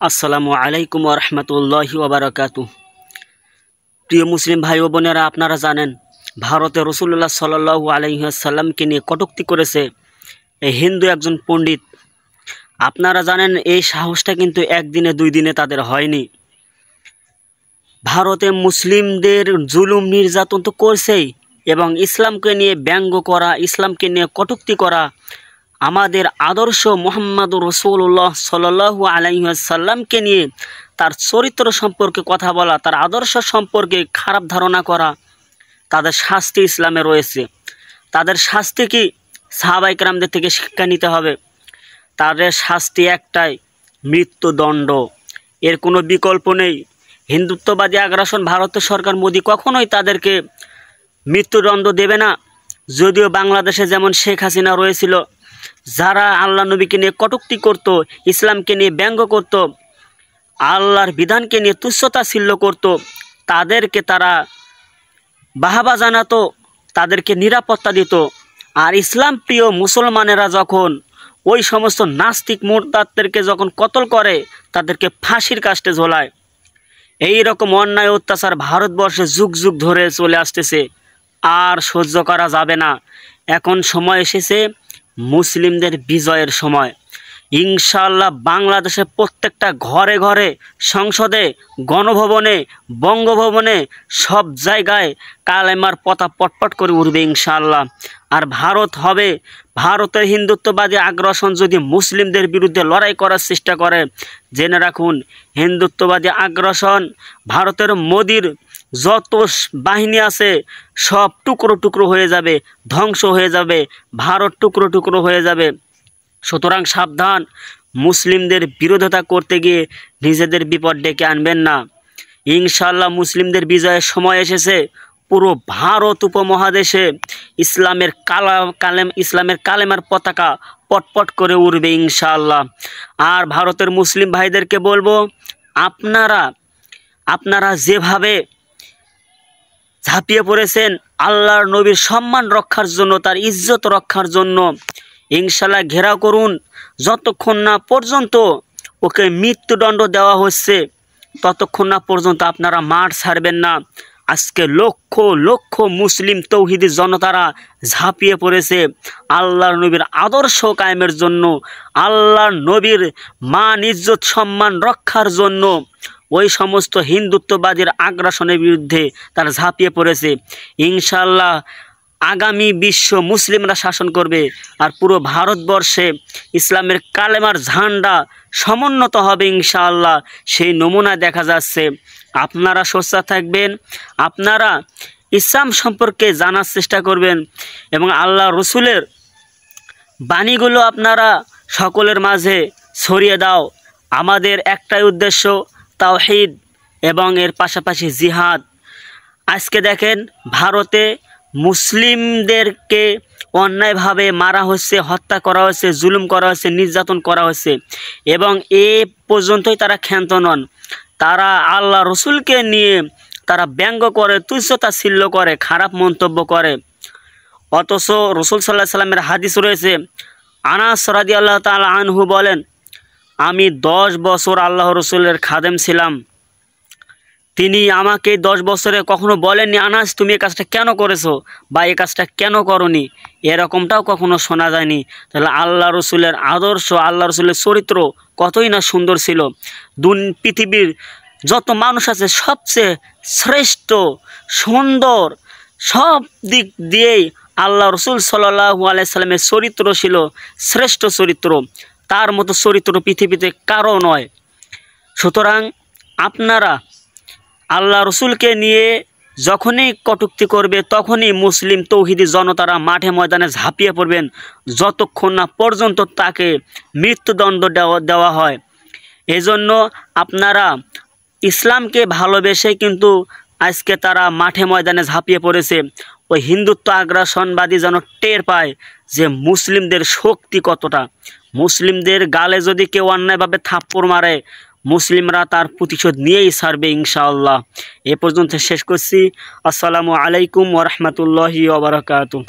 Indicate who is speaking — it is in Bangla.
Speaker 1: আসসালামু আলাইকুম ওয়া রাহমাতুল্লাহি ওয়া বারাকাতুহু। প্রিয় মুসলিম ভাই ও বোনেরা, আপনারা জানেন ভারতে রাসূলুল্লাহ সাল্লাল্লাহু আলাইহি ওয়াসাল্লামকে নিয়ে কটূক্তি করেছে এই হিন্দু একজন পণ্ডিত। আপনারা জানেন এই সাহসটা কিন্তু একদিনে দুই দিনে তাদের হয়নি। ভারতে মুসলিমদের জুলুম নির্যাতন তো করছেই, এবং ইসলামকে নিয়ে ব্যঙ্গ করা, ইসলামকে নিয়ে কটূক্তি করা, আমাদের আদর্শ মুহাম্মদুর রাসূলুল্লাহ সাল্লাল্লাহু আলাইহি ওয়াসাল্লামকে নিয়ে তার চরিত্র সম্পর্কে কথা বলা, তার আদর্শ সম্পর্কে খারাপ ধারণা করা, তাদের শাস্তি ইসলামে রয়েছে। তাদের শাস্তি কি? সাহাবায়ে কেরামদের থেকে শিক্ষা নিতে হবে। তাদের শাস্তি একটাই, মৃত্যুদণ্ড। এর কোনো বিকল্প নেই। হিন্দুত্ববাদী আগ্রাসন ভারতের সরকার মোদি কখনোই তাদেরকে মৃত্যুদণ্ড দেবে না। যদিও বাংলাদেশে যেমন শেখ হাসিনা রয়েছিল, যারা আল্লাহ নবীকে নিয়ে কটূক্তি করত, ইসলামকে নিয়ে ব্যঙ্গ করত, আল্লাহর বিধানকে নিয়ে তুচ্ছতাচ্ছিল্য করত, তাদেরকে তারা বাহাবা জানাতো, তাদেরকে নিরাপত্তা দিত। আর ইসলাম প্রিয় মুসলমানেরা যখন ওই সমস্ত নাস্তিক মুরতাদদেরকে যখন কতল করে, তাদেরকে ফাঁসির কাস্টে ঝোলায়। এই রকম অন্যায় অত্যাচার ভারতবর্ষে যুগ যুগ ধরে চলে আসতেছে, আর সহ্য করা যাবে না। এখন সময় এসেছে মুসলিমদের বিজয়ের সময়। ইনশাআল্লাহ বাংলাদেশের প্রত্যেকটা ঘরে ঘরে, সংসদে, গণভবনে, বঙ্গভবনে, সব জায়গায় কালেমার পতাকা পটপট করে উঠবে ইনশাআল্লাহ। আর ভারত হবে, ভারতের হিন্দুত্ববাদী আগ্রাসন যদি মুসলিমদের বিরুদ্ধে লড়াই করার চেষ্টা করে, জেনে রাখুন হিন্দুত্ববাদী আগ্রাসন, ভারতের মোদির যত বাহিনী আছে সব টুকরো টুকরো হয়ে যাবে, ধ্বংস হয়ে যাবে, ভারত টুকরো টুকরো হয়ে যাবে। সুতরাং সাবধান, মুসলিমদের বিরোধিতা করতে গিয়ে নিজেদের বিপদ ডেকে আনবেন না। ইনশাআল্লাহ মুসলিমদের বিজয়ের সময় এসেছে। পুরো ভারত উপমহাদেশে ইসলামের কালেমার পতাকা পটপট করে উড়বে ইনশাআল্লাহ। আর ভারতের মুসলিম ভাইদেরকে বলবো, আপনারা যেভাবে ঝাঁপিয়ে পড়েছেন আল্লাহর নবীর সম্মান রক্ষার জন্য, তার ইজ্জত রক্ষার জন্য, ইনশাআল্লাহ ঘেরাও করুন। যতক্ষণ না পর্যন্ত ওকে মৃত্যুদণ্ড দেওয়া হচ্ছে, ততক্ষণ না পর্যন্ত আপনারা মাঠ ছাড়বেন না। আজকে লক্ষ লক্ষ মুসলিম তৌহিদি জনতারা ঝাঁপিয়ে পড়েছে আল্লাহর নবীর আদর্শ কায়েমের জন্য, আল্লাহর নবীর মান ইজ্জত সম্মান রক্ষার জন্য। ওই সমস্ত হিন্দুত্ববাদীর আগ্রাসনের বিরুদ্ধে তারা ঝাঁপিয়ে পড়েছে। ইনশাআল্লাহ আগামী বিশ্ব মুসলিমরা শাসন করবে, আর পুরো ভারতবর্ষে ইসলামের কালেমার ঝান্ডা সমুন্নত হবে ইনশাআল্লাহ। সেই নমুনা দেখা যাচ্ছে। আপনারা সোচ্চার থাকবেন, আপনারা ইসলাম সম্পর্কে জানার চেষ্টা করবেন, এবং আল্লাহ রসুলের বাণীগুলো আপনারা সকলের মাঝে ছড়িয়ে দাও। আমাদের একটাই উদ্দেশ্য, তাওহীদ এবং এর পাশাপাশি জিহাদ। আজকে দেখেন ভারতে মুসলিমদেরকে অন্যায়ভাবে মারা হচ্ছে, হত্যা করা হচ্ছে, জুলুম করা হচ্ছে, নির্যাতন করা হচ্ছে, এবং এ পর্যন্তই তারা ক্ষান্ত নন। তারা আল্লাহ রসুলকে নিয়ে তারা ব্যঙ্গ করে, তুচ্ছতাচ্ছিল্য করে, খারাপ মন্তব্য করে। অথচ রসুল সাল্লাল্লাহু আলাইহি সাল্লামের হাদিস রয়েছে, আনাস রাদিয়াল্লাহু তাআলা আনহু বলেন, আমি 10 বছর আল্লাহ রসুলের খাদেম ছিলাম। তিনি আমাকে 10 বছরে কখনো বলেননি, আনাস তুমি এই কাজটা কেন করেছো বা এই কাজটা কেন করনি, এরকমটাও কখনো শোনা যায়নি। তাহলে আল্লাহ রসুলের আদর্শ, আল্লাহ রসুলের চরিত্র কতই না সুন্দর ছিল। পৃথিবীর যত মানুষ আছে সবচেয়ে শ্রেষ্ঠ, সুন্দর, সব দিক দিয়েই আল্লাহ রসুল সাল্লাল্লাহু আলাইহি সাল্লামের চরিত্র ছিল শ্রেষ্ঠ চরিত্র। তার মতো চরিত্র পৃথিবীতে কারো নয়। সুতরাং আপনারা আল্লাহ রসুলকে নিয়ে যখনই কটূক্তি করবে, তখনই মুসলিম তৌহিদি জনতারা মাঠে ময়দানে ঝাঁপিয়ে পড়বেন, যতক্ষণ না পর্যন্ত তাকে মৃত্যুদণ্ড দেওয়া হয়। এজন্য আপনারা ইসলামকে ভালোবেসে কিন্তু আজকে তারা মাঠে ময়দানে ঝাঁপিয়ে পড়েছে। ওই হিন্দুত্ব আগ্রাসনবাদী যেন টের পায় যে মুসলিমদের শক্তি কতটা। মুসলিমদের গালে যদি কেউ অন্যায়ভাবে থাপ্পড় মারে, মুসলিমরা তার প্রতিশোধ নিয়েই ছাড়বে ইনশাআল্লাহ। এ পর্যন্ত শেষ করছি। আসসালামু আলাইকুম ওয়া রাহমাতুল্লাহি ওয়া বারাকাতুহু।